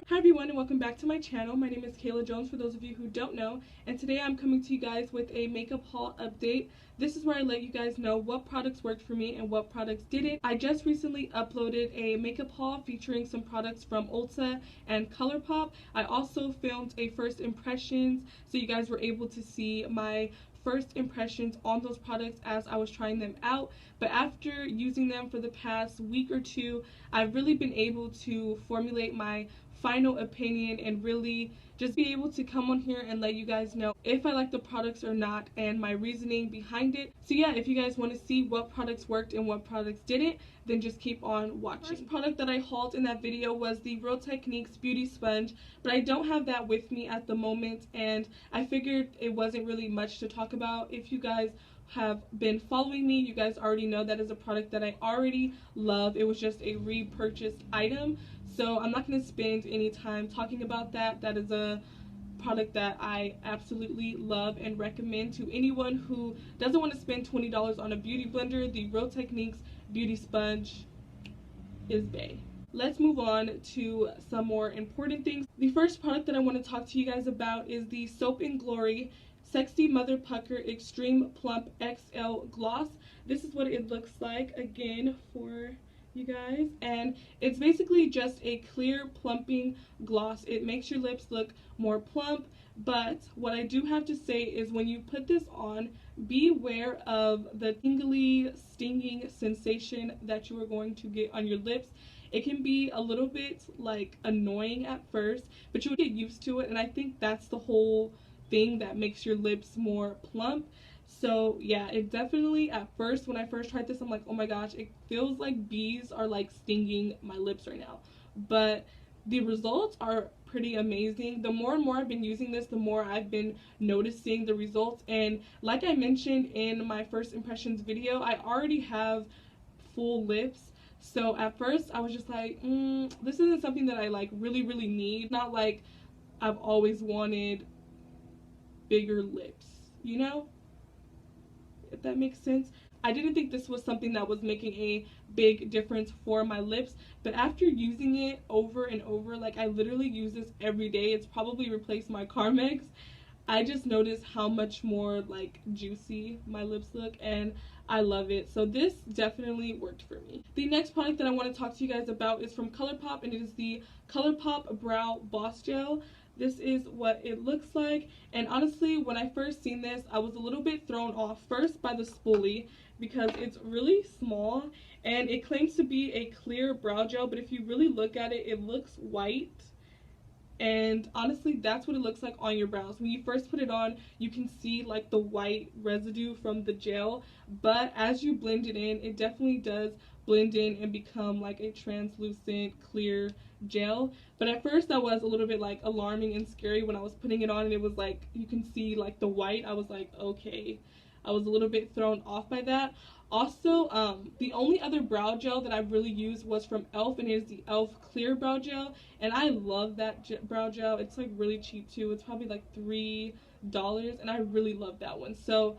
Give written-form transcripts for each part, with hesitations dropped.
Hi everyone and welcome back to my channel. My name is Calah Jones for those of you who don't know, and today I'm coming to you guys with a makeup haul update. This is where I let you guys know what products worked for me and what products didn't. I just recently uploaded a makeup haul featuring some products from Ulta and ColourPop. I also filmed a first impressions so you guys were able to see my first impressions on those products as I was trying them out. But after using them for the past week or two, I've really been able to formulate my final opinion and really just be able to come on here and let you guys know if I like the products or not and my reasoning behind it. So yeah, if you guys want to see what products worked and what products didn't, then just keep on watching. The first product that I hauled in that video was the Real Techniques Beauty Sponge, but I don't have that with me at the moment, and I figured it wasn't really much to talk about. If you guys have been following me, you guys already know that is a product that I already love. It was just a repurchased item, so I'm not going to spend any time talking about that. That is a product that I absolutely love and recommend to anyone who doesn't want to spend $20 on a beauty blender. The Real Techniques Beauty Sponge is bae. Let's move on to some more important things. The first product that I want to talk to you guys about is the Soap & Glory Sexy Mother Pucker Extreme Plump XL Gloss. This is what it looks like again for you guys, and it's basically just a clear plumping gloss. It makes your lips look more plump, but what I do have to say is when you put this on, beware of the tingly, stinging sensation that you are going to get on your lips. It can be a little bit like annoying at first, but you would get used to it, and I think that's the whole thing that makes your lips more plump. So yeah, it definitely, at first when I first tried this, I'm like, oh my gosh, it feels like bees are like stinging my lips right now. But the results are pretty amazing. The more and more I've been using this, the more I've been noticing the results. And like I mentioned in my first impressions video, I already have full lips. So at first I was just like, this isn't something that I like really need. Not like I've always wanted bigger lips, you know, if that makes sense. I didn't think this was something that was making a big difference for my lips, but after using it over and over, like I literally use this every day, it's probably replaced my Carmex. I just noticed how much more like juicy my lips look, and I love it. So this definitely worked for me. The next product that I want to talk to you guys about is from ColourPop, and it is the ColourPop Brow Boss Gel. This is what it looks like, and honestly, when I first seen this, I was a little bit thrown off first by the spoolie because it's really small and it claims to be a clear brow gel, but if you really look at it, it looks white. And honestly, that's what it looks like on your brows. When you first put it on, you can see like the white residue from the gel, but as you blend it in, it definitely does blend in and become like a translucent clear gel. But at first that was a little bit like alarming and scary when I was putting it on and it was like you can see like the white. I was like, okay, I was a little bit thrown off by that. Also, the only other brow gel that I've really used was from e.l.f. and it is the e.l.f. Clear Brow Gel, and I love that brow gel. It's like really cheap too. It's probably like $3, and I really love that one. So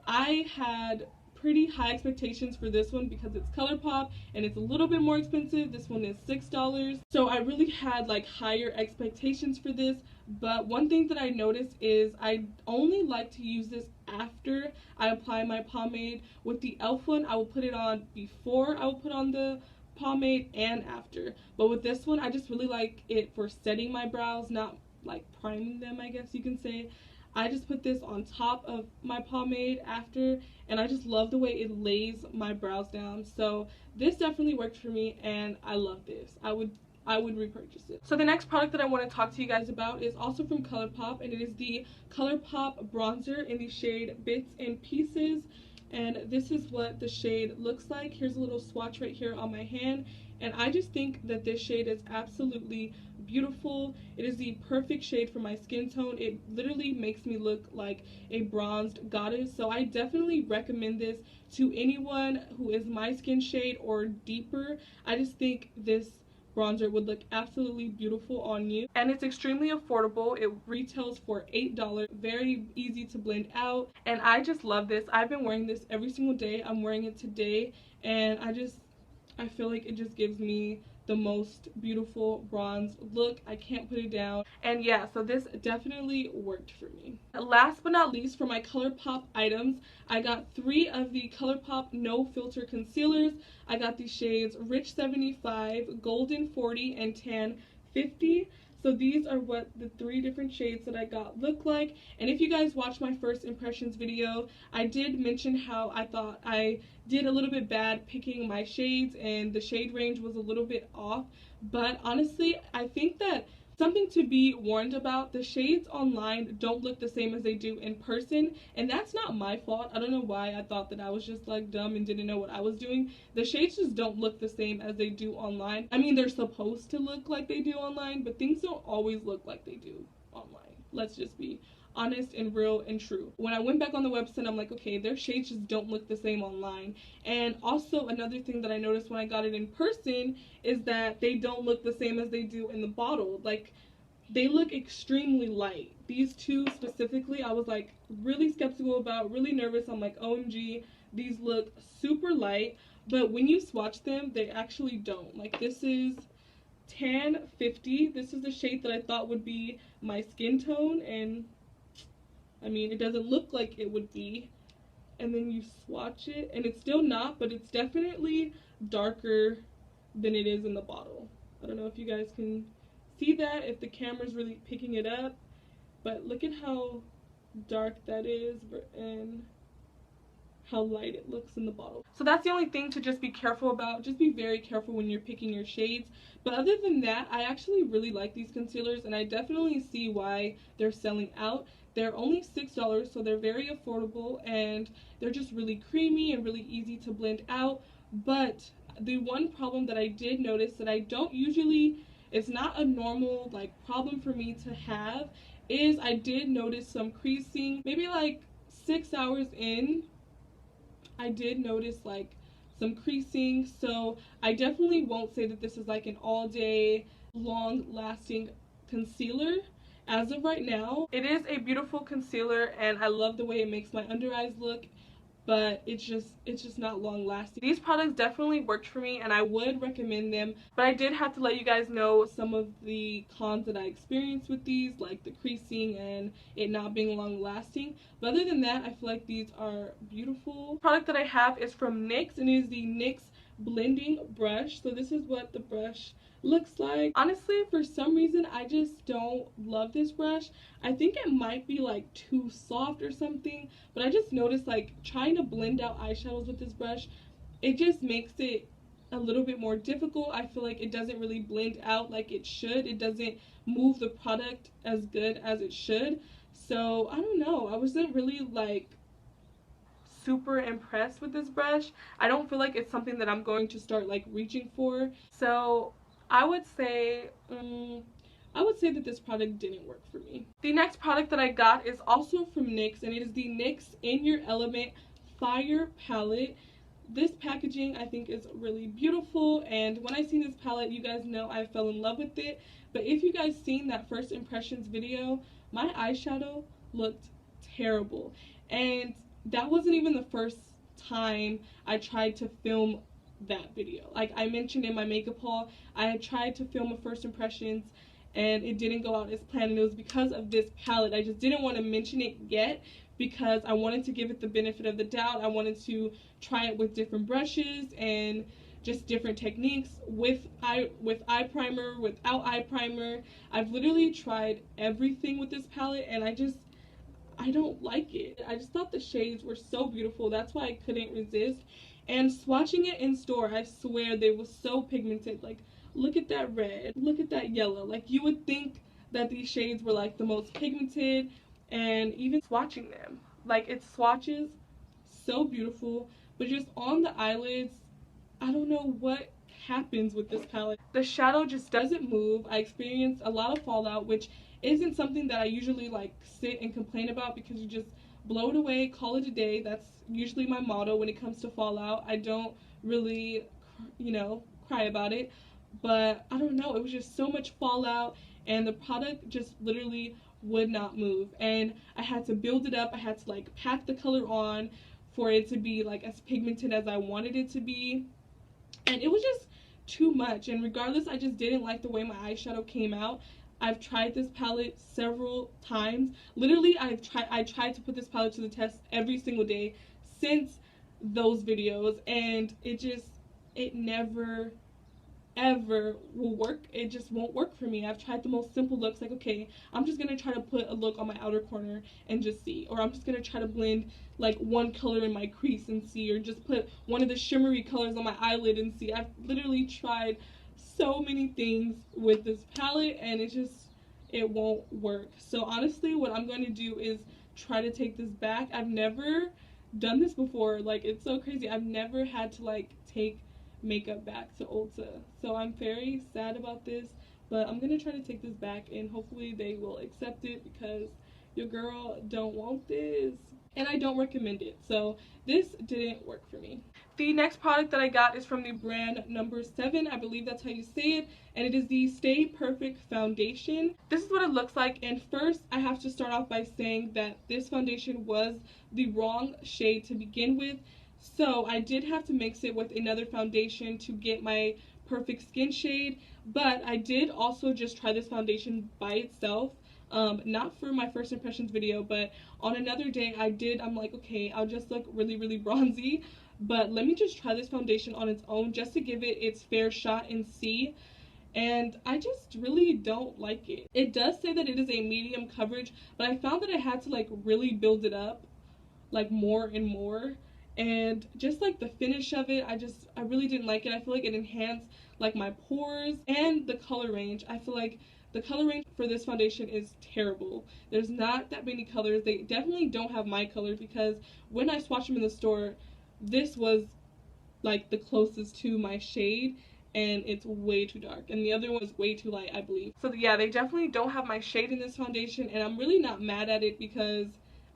I had pretty high expectations for this one because it's ColourPop and it's a little bit more expensive. This one is $6, so I really had like higher expectations for this. But one thing that I noticed is I only like to use this after I apply my pomade. With the e.l.f. one, I will put it on before I will put on the pomade and after. But with this one, I just really like it for setting my brows, not like priming them, I guess you can say. I just put this on top of my pomade after, and I just love the way it lays my brows down. So this definitely worked for me, and I love this. I would repurchase it. So the next product that I want to talk to you guys about is also from ColourPop, and it is the ColourPop bronzer in the shade Bits and Pieces. And this is what the shade looks like. Here's a little swatch right here on my hand, and I just think that this shade is absolutely beautiful. It is the perfect shade for my skin tone. It literally makes me look like a bronzed goddess, so I definitely recommend this to anyone who is my skin shade or deeper. I just think this bronzer would look absolutely beautiful on you, and it's extremely affordable. It retails for $8. Very easy to blend out, and I just love this. I've been wearing this every single day. I'm wearing it today, and I feel like it just gives me the most beautiful bronze look. I can't put it down. And yeah, so this definitely worked for me. Last but not least, for my ColourPop items, I got 3 of the ColourPop No Filter concealers. I got the shades Rich 75, Golden 40, and Tan 50. So these are what the 3 different shades that I got look like. And if you guys watched my first impressions video, I did mention how I thought I did a little bit bad picking my shades and the shade range was a little bit off. But honestly, I think that something to be warned about, the shades online don't look the same as they do in person, and that's not my fault. I don't know why I thought that I was just like dumb and didn't know what I was doing. The shades just don't look the same as they do online. I mean, they're supposed to look like they do online, but things don't always look like they do online. Let's just be honest and real and true. When I went back on the website, I'm like, okay, their shades just don't look the same online. And also another thing that I noticed when I got it in person is that they don't look the same as they do in the bottle. Like, they look extremely light. These 2 specifically, I was like really skeptical about, really nervous. I'm like, OMG, these look super light, but when you swatch them, they actually don't. Like, this is Tan 50. This is the shade that I thought would be my skin tone, and I mean, it doesn't look like it would be. And then you swatch it, and it's still not, but it's definitely darker than it is in the bottle. I don't know if you guys can see that, if the camera's really picking it up, but look at how dark that is and how light it looks in the bottle. So that's the only thing to just be careful about. Just be very careful when you're picking your shades. But other than that, I actually really like these concealers, and I definitely see why they're selling out. They're only $6, so they're very affordable, and they're just really creamy and really easy to blend out. But the one problem that I did notice that I don't usually, it's not a normal like problem for me to have, is I did notice some creasing. Maybe like 6 hours in, I did notice like some creasing. So I definitely won't say that this is like an all-day long-lasting concealer. As of right now, it is a beautiful concealer, and I love the way it makes my under eyes look, but it's just not long lasting. These products definitely worked for me, and I would recommend them, but I did have to let you guys know some of the cons that I experienced with these, like the creasing and it not being long lasting. But other than that, I feel like these are beautiful. The product that I have is from NYX, and it is the NYX blending brush. So this is what the brush looks like. Honestly, for some reason, I just don't love this brush. I think it might be like too soft or something, but I just noticed like trying to blend out eyeshadows with this brush, it just makes it a little bit more difficult. I feel like it doesn't really blend out like it should. It doesn't move the product as good as it should. So I don't know, I wasn't really like super impressed with this brush. I don't feel like it's something that I'm going to start like reaching for. So I would say that this product didn't work for me. The next product that I got is also from NYX, and it is the NYX In Your Element Fire Palette. This packaging I think is really beautiful, and when I seen this palette, you guys know I fell in love with it. But if you guys seen that first impressions video, my eyeshadow looked terrible, and that wasn't even the first time I tried to film that video. Like I mentioned in my makeup haul, I had tried to film a first impressions and it didn't go out as planned, and it was because of this palette. I just didn't want to mention it yet because I wanted to give it the benefit of the doubt. I wanted to try it with different brushes and just different techniques, with eye primer, without eye primer. I've literally tried everything with this palette, and I don't like it. I just thought the shades were so beautiful. That's why I couldn't resist. And swatching it in store, I swear they were so pigmented. Like, look at that red, look at that yellow. Like, you would think that these shades were like the most pigmented, and even swatching them, like, it swatches so beautiful, but just on the eyelids, I don't know what happens with this palette. The shadow just doesn't move. I experienced a lot of fallout, which isn't something that I usually like sit and complain about, because you just blow it away, call it a day. That's usually my motto when it comes to fallout. I don't really, you know, cry about it, but I don't know, it was just so much fallout, and the product just literally would not move, and I had to build it up. I had to like pack the color on for it to be like as pigmented as I wanted it to be, and it was just too much. And regardless, I just didn't like the way my eyeshadow came out. I've tried this palette several times. Literally, I tried to put this palette to the test every single day since those videos, and it never ever will work. It just won't work for me. I've tried the most simple looks, like, okay, I'm just gonna try to put a look on my outer corner and just see, or I'm just gonna try to blend like one color in my crease and see, or just put one of the shimmery colors on my eyelid and see. I've literally tried so many things with this palette, and it won't work. So honestly, what I'm going to do is try to take this back. I've never done this before. Like, it's so crazy. I've never had to like take makeup back to Ulta, so I'm very sad about this, but I'm gonna try to take this back and hopefully they will accept it, because your girl don't want this and I don't recommend it. So this didn't work for me. The next product that I got is from the brand number 7, I believe that's how you say it, and it is the Stay Perfect foundation. This is what it looks like, and first I have to start off by saying that this foundation was the wrong shade to begin with. So I did have to mix it with another foundation to get my perfect skin shade, but I did also just try this foundation by itself, not for my first impressions video, but on another day I'm like, okay, I'll just look really bronzy, but let me just try this foundation on its own just to give it its fair shot and see. And I just really don't like it. It does say that it is a medium coverage, but I found that I had to like really build it up like more and more. And just like the finish of it, I really didn't like it. I feel like it enhanced like my pores, and the color range. I feel like the color range for this foundation is terrible. There's not that many colors. They definitely don't have my color, because when I swatched them in the store, this was like the closest to my shade, and it's way too dark, and the other one was way too light, I believe. So yeah, they definitely don't have my shade in this foundation, and I'm really not mad at it because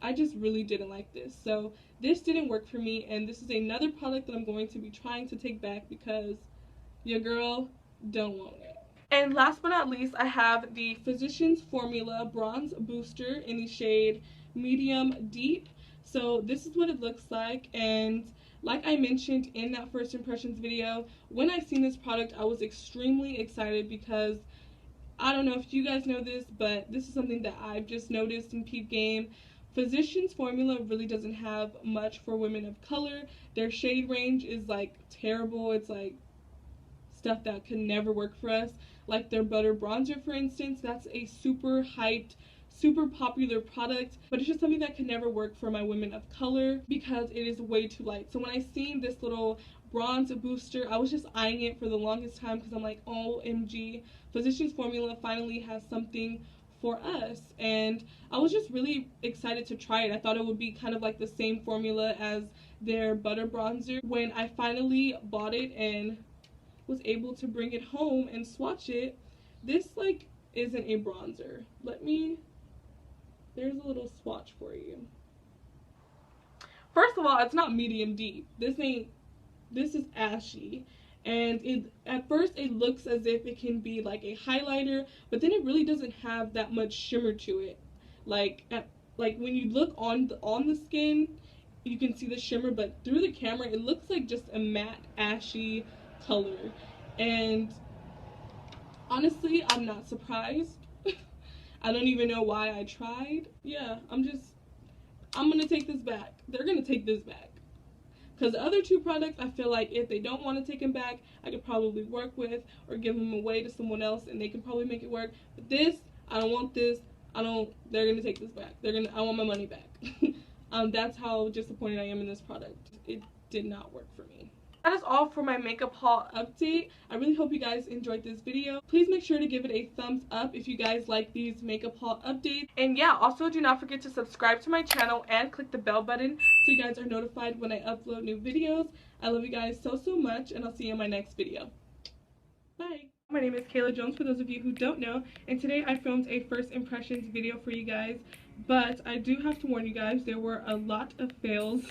I just really didn't like this. So this didn't work for me, and this is another product that I'm going to be trying to take back because your girl don't want it. And last but not least, I have the Physicians Formula Bronze Booster in the shade Medium Deep. So this is what it looks like, and like I mentioned in that first impressions video, when I seen this product, I was extremely excited because I don't know if you guys know this, but this is something that I've just noticed in Peep Game. Physicians Formula really doesn't have much for women of color. Their shade range is like terrible. It's like stuff that could never work for us. Like their Butter Bronzer, for instance, that's a super hyped, super popular product, but it's just something that could never work for my women of color because it is way too light. So when I seen this little bronze booster, I was just eyeing it for the longest time because I'm like, OMG, Physicians Formula finally has something for us, and I was just really excited to try it. I thought it would be kind of like the same formula as their Butter Bronzer. When I finally bought it and was able to bring it home and swatch it, this like isn't a bronzer. There's a little swatch for you. First of all, it's not medium deep. This is ashy. And at first it looks as if it can be like a highlighter, but then it really doesn't have that much shimmer to it. Like when you look on the skin, you can see the shimmer, but through the camera it looks like just a matte ashy color. And honestly, I'm not surprised. I don't even know why I tried. Yeah, I'm gonna take this back. They're gonna take this back. Because the other two products, I feel like if they don't want to take them back, I could probably work with or give them away to someone else and they can probably make it work. But this, I don't want this. They're going to take this back. I want my money back. That's how disappointed I am in this product. It did not work for me. That is all for my makeup haul update. I really hope you guys enjoyed this video. Please make sure to give it a thumbs up if you guys like these makeup haul updates. And yeah, also do not forget to subscribe to my channel and click the bell button so you guys are notified when I upload new videos. I love you guys so much, and I'll see you in my next video. Bye. My name is Calah Jones, for those of you who don't know, and today I filmed a first impressions video for you guys. But I do have to warn you guys, there were a lot of fails